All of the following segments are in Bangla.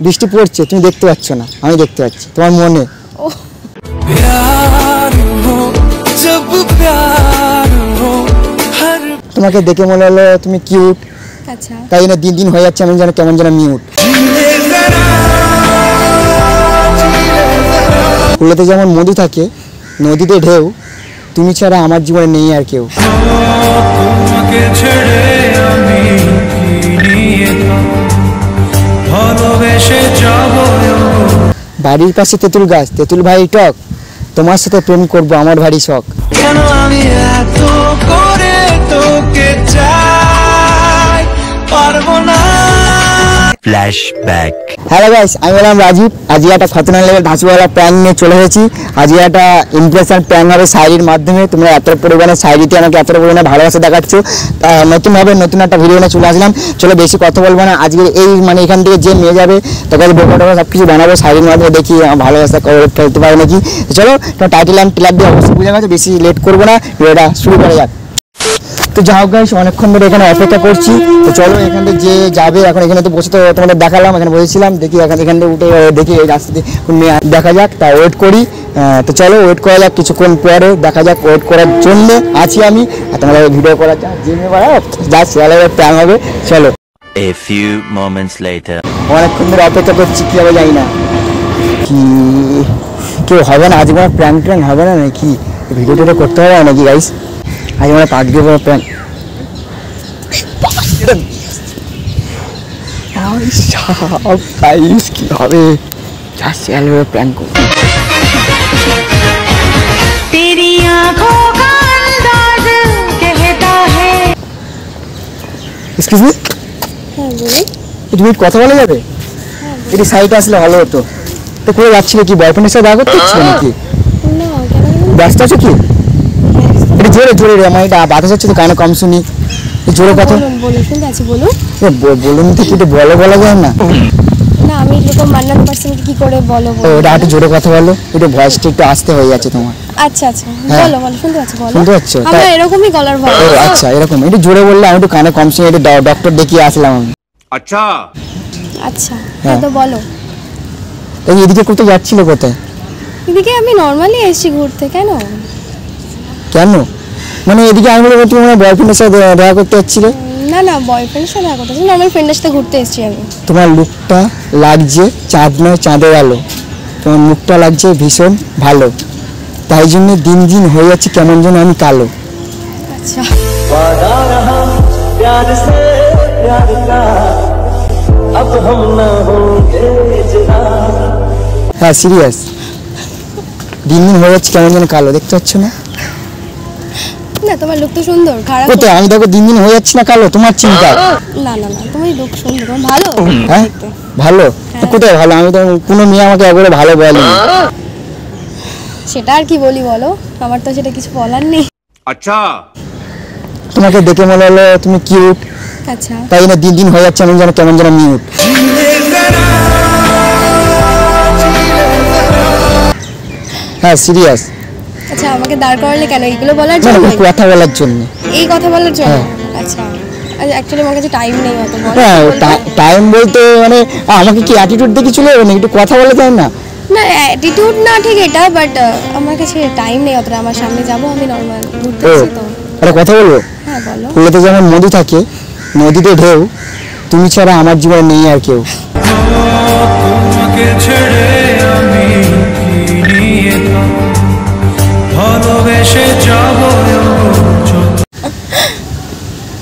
বৃষ্টি পড়ছে, তুমি দেখতে পাচ্ছ না, আমি দেখতে পাচ্ছি তোমার মনে। তোমাকে দেখে মনে হলো তুমি কিউট, আচ্ছা তাই না দিন দিন হয়ে যাচ্ছে আমি যেন কেমন যেন মিউট। ফুলেতে যেমন মধু থাকে, নদীতে ঢেউ, তুমি ছাড়া আমার জীবনে নেই আর কেউ। বাড়ির পাশে তেঁতুল গাছ, তেঁতুল ভাই টক, তোমার সাথে প্রেম করবো আমার ভারী শখ। কেন আমি এত করে তোকে চাই, পারবো না। ফ্ল্যাশব্যাক। হ্যালো গাইস, আমি বললাম রাজীব। আজকে একটা খতরনাক লেভেল ধাঁচুওয়ালা প্র্যাঙ্ক নিয়ে চলে এসেছি। আজকে একটা ইমপ্রেশন প্র্যাঙ্ক হবে শাড়ির মাধ্যমে। তোমরা এত পরিমাণে শাড়িতে আমাকে এত পরিমাণে ভালোবাসা দেখাচ্ছ, নতুনভাবে নতুন একটা ভিডিও নিয়ে চলে আসলাম। চলো বেশি কথা বলবো না, আজকে এই মানে এখান থেকে যে নিয়ে যাবে তোকে বোকা টোকা সব কিছু বানাবো শাড়ির মাধ্যমে, দেখি ভালোবাসা ফেলতে পারে নাকি। চলো টাইটেল অ্যান্ড টিলার দিয়ে অবশ্যই বুঝে গেছে, বেশি লেট করবো না, ভিডিওটা শুরু করা যাক। তো যাই হোক গাইস, অনেকক্ষণ ধরে এখানে অপেক্ষা করছি। তো চলো এখান থেকে যে যাবে, এখন এখানে তো বসে তো তোমাদের দেখালাম, এখানে বসেছিলাম, দেখি এখান থেকে উঠে দেখি এই রাস্তাতে দেখা যাক, তা ওয়েট করি। তো চলো ওয়েট করা যাক, কিছুক্ষণ পরে দেখা যাক। ওয়েট করার জন্য আছি আমি, আর তোমরা ভিডিও করা জিমে যা শেয়ালের প্ল্যান হবে। চলো A few moments later. অনেকক্ষণ ধরে অপেক্ষা করছি, কি হবে জানি না, কি কেউ হবে না আজ কোনো প্র্যাঙ্ক ট্র্যাঙ্ক হবে না নাকি, ভিডিওটা করতে হবে নাকি গাইস। আজ আমরা পাক দিয়ে কোনো প্র্যাঙ্ক কি হবে, যা শেয়ালের প্র্যাঙ্ক করবো। এক্সকিউজ মি, তুমি কথা বলা যাবে? এটি সাইডে আসলে ভালো হতো। তো কোথায় যাচ্ছিলে, কি বয়ফ্রেন্ডের সাথে দেখা করতে হচ্ছিল নাকি? ব্যস্ত আছো কি? এটা জোরে জোরে রে, আমার এটা বাতাস হচ্ছে তো কানে কম শুনি, জোরে কথা বলুন তো, একটু বলো, বলা যায় না? না আমি এরকম মান্নান পার্সনকে কি করে বলো? ওটা একটু জোরে কথা বলো, একটু ভয়েসটা একটু আসতে হয়ে যাচ্ছে তোমার। আচ্ছা আচ্ছা বলো বলো, শুনতে পাচ্ছি, বলো। শুনতে পাচ্ছ? আমরা এরকমই গলার ভয়েস। ও আচ্ছা, এরকম একটু জোরে বললে আমি একটু কানে কম শুনি, একটু ডক্টর দেখিয়ে আসলাম আমি। আচ্ছা আচ্ছা হ্যাঁ তো বলো। এই এদিকে কোথায় যাচ্ছিলে, কোথায়? এদিকে আমি নরমালি এসেছি ঘুরতে। কেন কেন মানে এদিকে আমি বলবো তুমি আমার বয়ফ্রেন্ডের সাথে দেখা করতে যাচ্ছিলে? না না বয়ফ্রেন্ডের সাথে দেখা করতে, নরমাল ফ্রেন্ডের সাথে ঘুরতে এসেছি আমি। তোমার লুকটা লাগছে চাঁদ নয় চাঁদের আলো, তোমার মুখটা লাগছে ভীষণ ভালো, তাই জন্য দিন দিন হয়ে যাচ্ছে কেমন যেন আমি কালো। আচ্ছা হ্যাঁ সিরিয়াস, দিন দিন হয়ে যাচ্ছে কেমন যেন কালো, দেখতে পাচ্ছ না? না তোমার লুক তো সুন্দর, খারাপ কোথায়? আমি দেখো দিন দিন হয়ে যাচ্ছে না কালো, তোমার চিন্তা। না না না তোমার লুক সুন্দর, তোমার ভালো। হ্যাঁ ভালো? কোথায় ভালো? আমি তো কোনো মেয়ে আমাকে একবারে ভালো বলেনি। সেটা আর কি বলি বলো, আমার তো সেটা কিছু বলার নেই। আচ্ছা তোমাকে দেখে মনে হলো তুমি কিউট, আচ্ছা তাই না দিন দিন হয়ে যাচ্ছে আমি যেন কেমন যেন মিউট। হ্যাঁ সিরিয়াস। আচ্ছা আমাকে দাঁড় করালে কেন, এইগুলো বলার মানে জন্য? কথা বলার জন্য। এই কথা বলার জন্য? আচ্ছা অ্যাকচুয়ালি আমার কাছে টাইম নেই অত বলার। হ্যাঁ টাইম বলতে মানে আমাকে কি অ্যাটিটিউড দেখে চলে যাবে না, একটু কথা বলা যায় না? না অ্যাটিটিউড না ঠিক এটা, বাট আমার কাছে টাইম নেই অতটা, আমার সামনে যাব আমি নরমাল ঘুরতে এসেছি তো। আরে কথা বলবো? হ্যাঁ বলো। ফুলেতে যেমন মধু থাকে, নদীতে ঢেউ, তুমি ছাড়া আমার জীবনে নেই আর কেউ।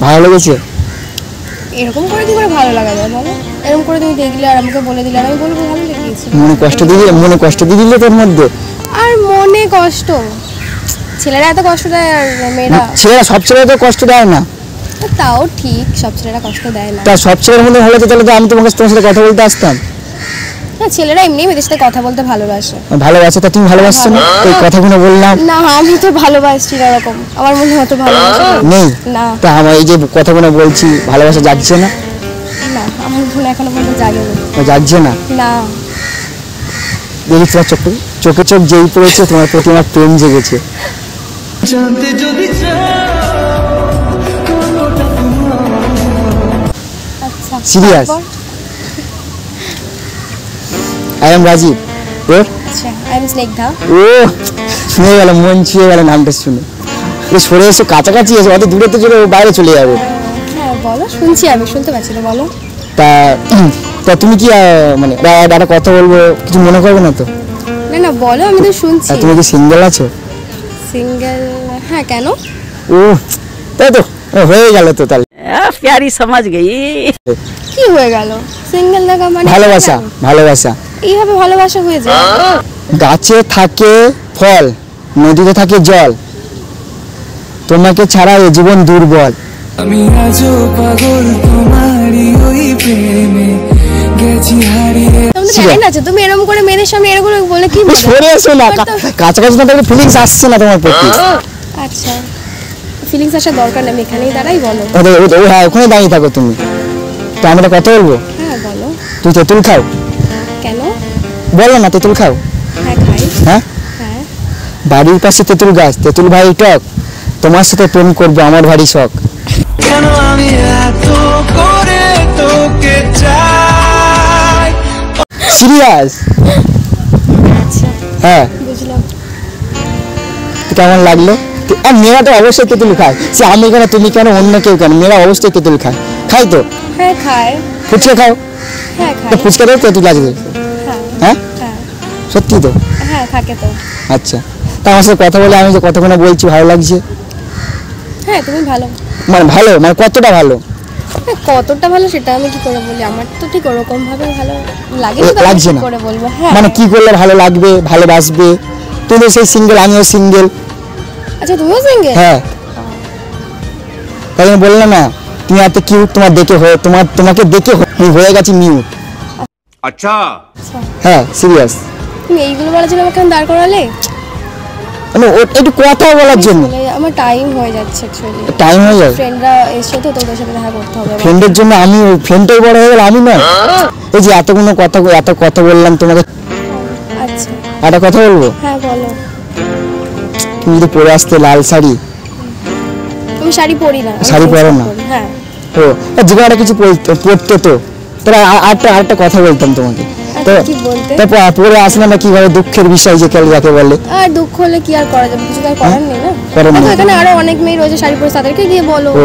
ভালো লেগেছে? এরকম করে কি করে ভালো লাগা যায় বলো? এরকম করে তুমি দেখলে আর আমাকে বলে দিলে আর আমি বলবো ভালো লেগেছে। মনে কষ্ট দিয়ে দিলে তোর মধ্যে? আর মনে কষ্ট, ছেলেরা এত কষ্ট দেয় আর মেয়েরা? ছেলেরা সব ছেলেরা তো কষ্ট দেয় না। তাও ঠিক, সব ছেলেরা কষ্ট দেয় না। তা সব ছেলের মধ্যে হলে তো তাহলে তো আমি তোমার সাথে কথা বলতে আসতাম। না ছেলেরা এমনি মেয়েদের সাথে কথা বলতে ভালোবাসে। ভালোবাসে? তা তুমি ভালোবাসছো না? এই কথাগুলো বললাম। না আমি তো ভালোবাসছি না, এরকম আমার মনে হতো ভালোবাসা নেই। না তা আমার এই যে কথাগুলো বলছি ভালোবাসা যাচ্ছে না? না আমার মনে এখনো পর্যন্ত জাগেনি। যাচ্ছে না? না দেখি তোমার চোখে চোখ যেই পড়েছে তোমার প্রতি আমার প্রেম জেগেছে। আচ্ছা সিরিয়াস? I am Rajib. ওর আচ্ছা আই এম স্নেগ্ধা। ও শুনে গেল, মন ছুঁয়ে গেল নামটা শুনে। সরে এসে কাছাকাছি এসে অত দূরে তো চলে বাইরে চলে যাবে। হ্যাঁ বলো, শুনছি, আমি শুনতে পাচ্ছি না, বলো। তা তা তুমি কি মানে একটা কথা বলবো, কিছু মনে করবে না তো? না না বলো, আমি তো শুনছি। তুমি কি সিঙ্গেল আছো? সিঙ্গেল? হ্যাঁ, কেন? ও তাই তো, হয়ে গেল তো তাহলে। प्यारी समझ गई। কি হয়ে গেল? সিঙ্গেল থাকা মানে ভালোবাসা, ভালোবাসা। এইভাবে ভালোবাসা হয়ে যায়? গাছে থাকে ফল, নদীতে থাকে জল, তোমাকে ছাড়া এ জীবন দুর্বল। আমি আজও পাগল তোমারই ওই প্রেমে গেছি হারিয়ে। তুমি তো জানি না, তুমি এরকম করে মেয়েদের সামনে এরকম বলে কি বলবে? সরে এসো না, কাছাকাছি না থাকলে ফিলিংস আসছে না তোমার প্রতি। আচ্ছা, ফিলিংস আসার দরকার নেই, আমি এখানেই দাঁড়াই, বলো। হ্যাঁ, ওখানে দাঁড়িয়ে থাকো তুমি। তো আমরা কথা বলবো। হ্যাঁ বলো। তুই তেঁতুল খাও? কেন? বলো না, তেঁতুল খাও? হ্যাঁ খাই। হ্যাঁ, হ্যাঁ। বাড়ির পাশে তেঁতুল গাছ, তেঁতুল ভাই টক, তোমার সাথে প্রেম করবো আমার ভারী শখ। কেন আমি এত করে তোকে চাই। সিরিয়াস? আচ্ছা হ্যাঁ, বুঝলাম। তো কেমন লাগলো? আর মেয়েরা তো অবশ্যই তেঁতুল খায়, সে আমি কেন তুমি কেন অন্য কেউ কেন, মেয়েরা অবশ্যই তেঁতুল খায়। খাই তো? হ্যাঁ খাই। ফুচকা খাও? হ্যাঁ তো খাই। ফুচকাতেও তেঁতুল আছে? হ্যাঁ হ্যাঁ, হ্যাঁ সত্যি তো? হ্যাঁ থাকে তো। আচ্ছা, তা আমার সাথে কথা বলে আমি যে কতক্ষণ বলছি ভালো লাগছে। হ্যাঁ তুমি ভালো। মানে ভালো মানে কতটা ভালো? হ্যাঁ, কতটা ভালো সেটা আমি কি করে বলি, আমার তো ঠিক ওরকম ভাবে ভালো লাগে না, লাগছে না? করে বলবো। হ্যাঁ মানে কি করলে ভালো লাগবে, ভালোবাসবে? তুমি তো সেই সিঙ্গেল, আমিও সিঙ্গেল। আচ্ছা তুমিও সিঙ্গেল? হ্যাঁ, তাই আমি বললাম না, তুমি এত কিউট, তোমার দেখে হয়ে তোমাকে দেখে আমি হয়ে গেছি মিউট। अच्छा হ্যাঁ সিরিয়াস। তুমি এইগুলো বলার জন্য আমাকে দাঁড় করালে? মানে একটু কথা বলার জন্য। আসলে আমার টাইম হয়ে যাচ্ছে অ্যাকচুয়ালি। টাইম হয়ে যায়? ফ্রেন্ডরা এসে তো তোদের সাথে দেখা করতে হবে আমার। ফ্রেন্ডের জন্য আমি, ফ্রেন্ডটাই বড় হয়ে গেল আমি না। এই যে এত কথা বললাম তোমাকে, আচ্ছা একটা কথা বলবো? হ্যাঁ বলো। তুমি যদি পরে আসতে লাল শাড়ি। আমি শাড়ি পরি না। আমি শাড়ি পরো না? পরি, হ্যাঁ। ও যে কোনো একটা কিছু পড়তে তো তারা আরেকটা কথা বলতাম তোমাকে। তো আচ্ছা, কি বলতে? তারপর পরে আসলে না কিভাবে দুঃখের বিষয় যে কেউ যাকে বলে। আর দুঃখ হলে কি আর করা যাবে, কিছু তো আর করার নেই না। করার নেই। দেখো, এখানে আরো অনেক মেয়ে রয়েছে শাড়ি পরে, তাদেরকে গিয়ে বলো। ও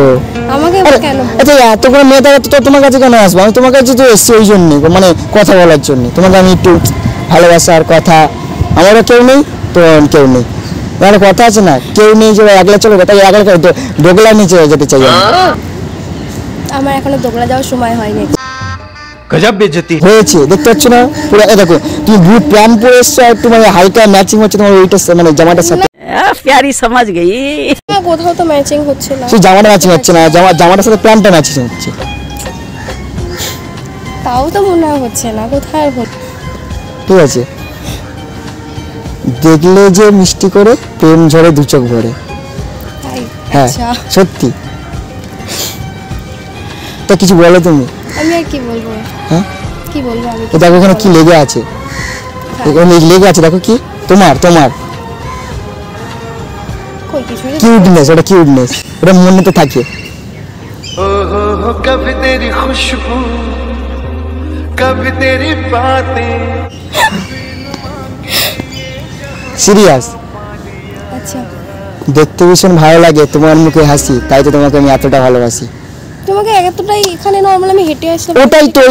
আমাকে আরে, কেন বলবো? আচ্ছা এত করে মেয়ে থাকে তো তোমার কাছে কেন আসবো? আমি তোমার কাছে তো এসছি ওই জন্যই, মানে কথা বলার জন্য। তোমাকে আমি একটু ভালোবাসার কথা, আমারও কেউ নেই তো কেউ নেই, মানে কথা আছে না, কেউ নেই যে একলা চলো, তাই একলা ডোগলা নিচে যেতে চাই আমি। আমার এখনো দোকলা যাওয়ার সময় হয়নি। गजब बेइज्जती হয়েছে দেখতে পাচ্ছ না পুরো, দেখো তুমি ব্লু প্যান্ট পরে এসছো, একটু মানে হালকা ম্যাচিং হচ্ছে তোমার ওইটা, মানে জামাটার সাথে। प्यारी समझ गई। না, কোথাও তো ম্যাচিং হচ্ছে না। সেই জামাটা ম্যাচিং হচ্ছে না, জামাটার সাথে প্যান্টটা ম্যাচিং হচ্ছে। তাও তো মনে হয় হচ্ছে না, কোথায় আর হচ্ছে? ঠিক আছে, দেখলে যে মিষ্টি করে প্রেম ঝরে দু চোখ ভরে। তাই? হ্যাঁ আচ্ছা সত্যি। তা কিছু বলো তুমি। আমি আর কি বলবো? হ্যাঁ, কি বলবো আমি? তো দেখো এখানে কি লেগে আছে, এখানে লেগে আছে দেখো কি, তোমার কই কিছু না। কিউটনেস, ওটা কিউটনেস, ওটা মনেতে থাকে। हो कभी तेरी खुशबू कभी तेरी बातें। সিরিয়াস, আচ্ছা দেখতে ভীষণ ভালো লাগে তোমার মুখে হাসি, তাই তো তোমাকে আমি এতটা ভালোবাসি। তোমাকে এতটাই এখানে নরমাল আমি হেঁটে আসলাম। ওটাই তো,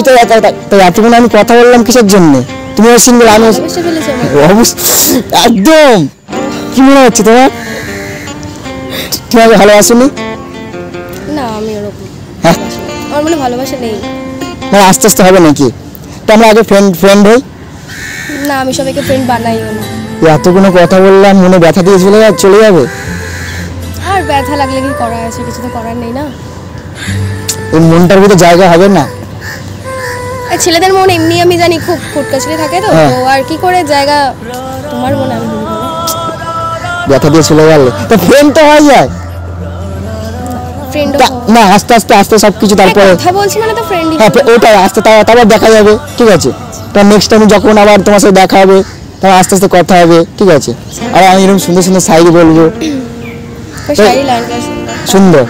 তাই এতক্ষণ আমি কথা বললাম কিসের জন্য? তুমিও সিঙ্গেল, আমিও ভালোবেসে ফেলেছি আমাকে। একদম। কি মনে হচ্ছে তোমার? তোমাকে ভালোবাসিনি? না আমি ওরকম হ্যাঁ, ভালোবাসি না। আমার মনে ভালোবাসা নেই। মানে আস্তে আস্তে হবে নাকি? তো আমরা আগে ফ্রেন্ড হই। না আমি সবাইকে ফ্রেন্ড বানাইও না। এতগুলো কথা বললাম, মনে ব্যথা দিয়ে চলে যাবে। আর ব্যথা লাগলে কি করা আছে, কিছু তো করার নেই না। এই মনটার ভিতরে জায়গা হবে না? আর ছেলেদের মন এমনি আমি জানি খুব ফুটকাছলি থাকে তো, হ্যাঁ। তো আর কি করে জায়গা তোমার মনে আমি বলবো না। ব্যথা দিয়ে চলে গেলে তো ফ্রেন্ড তো হয়ে যায়। ফ্রেন্ড না আস্তে আস্তে সবকিছু তারপরে। কথা বলছি মানে তো ফ্রেন্ডই। হ্যাঁ ওটাই আস্তে, তারপর দেখা যাবে, ঠিক আছে? তো নেক্সট টাইম যখন আবার তোমার সাথে দেখা হবে তখন আস্তে আস্তে কথা হবে, ঠিক আছে? আর আমি এরকম সুন্দর সুন্দর শাড়ি বলবো। শাড়ি লাইনটা সুন্দর,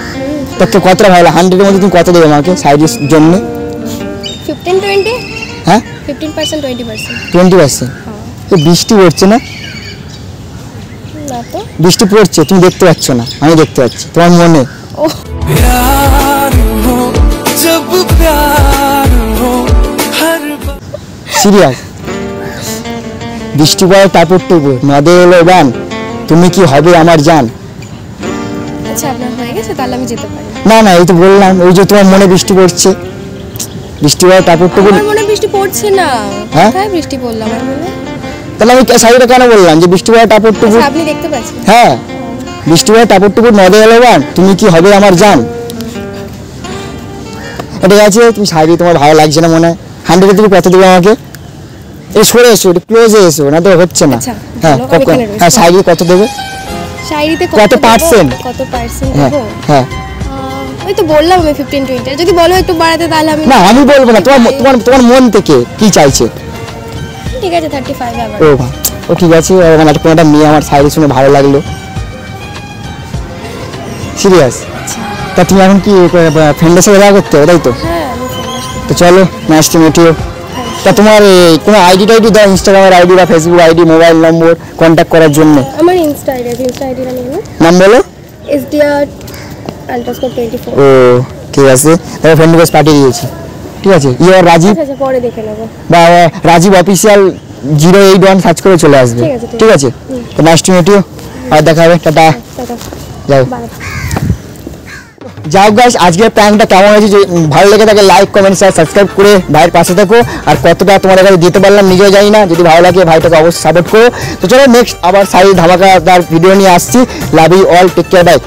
তো কতটা ভালো, 100-এর মধ্যে তুমি কত দেবে আমাকে শাড়ির জন্য? 15-20। হ্যাঁ 15% 20%। 20%। বৃষ্টি পড়ছে না? না তো। বৃষ্টি পড়ছে, তুমি দেখতে পাচ্ছ না, আমি দেখতে পাচ্ছি তোমার মনে। ও प्यार हो जब प्यार हो हर সিরিয়াস? বৃষ্টি পড়ে টাপুর টুপুর, নদে এলো গান, তুমি কি হবে আমার জান। আচ্ছা আপনার হয়ে গেছে, তাহলে আমি যেতে পারি। না না, এই তো বললাম, ওই যে তোমার মনে বৃষ্টি পড়ছে, বৃষ্টি পড়ে টাপুর টুপুর। আমার মনে বৃষ্টি পড়ছে না। হ্যাঁ? কোথায় বৃষ্টি পড়লো আমার মনে? তাহলে আমি শাড়িটা কেন বললাম যে বৃষ্টি পড়ে টাপুর টুপুর? আচ্ছা আপনি দেখতে পাচ্ছেন? হ্যাঁ, বৃষ্টি পড়ে টাপুর টুপুর, নদে এলো গান, তুমি কি হবে আমার জান। এটা আছে, তুমি শাড়ি তোমার ভালো লাগছে না মনে হয়। 100 তুমি কত দেবে আমাকে? এই সরে এসো, একটু ক্লোজে এসো, না তো হচ্ছে না। আচ্ছা, হ্যাঁ বলো, আমি এখানে রয়েছি। হ্যাঁ, শাড়ি কত দেবে? শাড়িতে কত দেবো? percent? কত পার্সেন্ট হ্যাঁ দেবো? হ্যাঁ। ওই তো বললাম আমি 15-20। যদি বলো একটু বাড়াতে তাহলে আমি। না আমি বলবো না, তোমার তোমার তোমার মন থেকে কি চাইছে? ঠিক আছে 35 আবার। ও ভাই, ও ঠিক আছে। মানে কোনো একটা মেয়ে আমার শাড়ি শুনে ভালো লাগলো, সিরিয়াস। তা তুমি এখন কি ফ্রেন্ডের সাথে দেখা করতে হবে, তাই তো? হ্যাঁ আমি ফেমাস। তো চলো, নাইস টু মিট ইউ। তা তোমার কোনো আইডি টাইডি দাও, ইনস্টাগ্রামের আইডি বা ফেসবুক আইডি, মোবাইল নম্বর কন্ট্যাক্ট করার জন্য। আমার ইনস্টা আইডি আছে, ইনস্টা আইডিটা নিয়ে নাও। নাম বলো। SDR_24। ও ঠিক আছে, তবে ফ্রেন্ড রিকোয়েস্ট পাঠিয়ে দিয়েছি। ঠিক আছে, ইউর রাজীব আচ্ছা আচ্ছা পরে দেখে নেবো। বা রাজীব অফিসিয়াল 081 সার্চ করে চলে আসবে। ঠিক আছে, ঠিক ঠিক আছে, তো নাইস টু মিট ইউ, আর দেখা হবে, টাটা। টাটা যাও। বাই। যাও গাইস, আজকের প্র্যাঙ্কটা কেমন হয়েছে, যদি ভালো লেগে থাকে লাইক কমেন্ট শেয়ার সাবস্ক্রাইব করে ভাইয়ের পাশে থাকো। আর কতটা তোমাদের কাছে দিতে পারলাম নিজেও জানি না, যদি ভালো লাগে ভাইটাকে অবশ্যই সাপোর্ট করো। তো চলো নেক্সট আবার সাইড ধামাকাদার ভিডিও নিয়ে আসছি। Love you all, take care, by.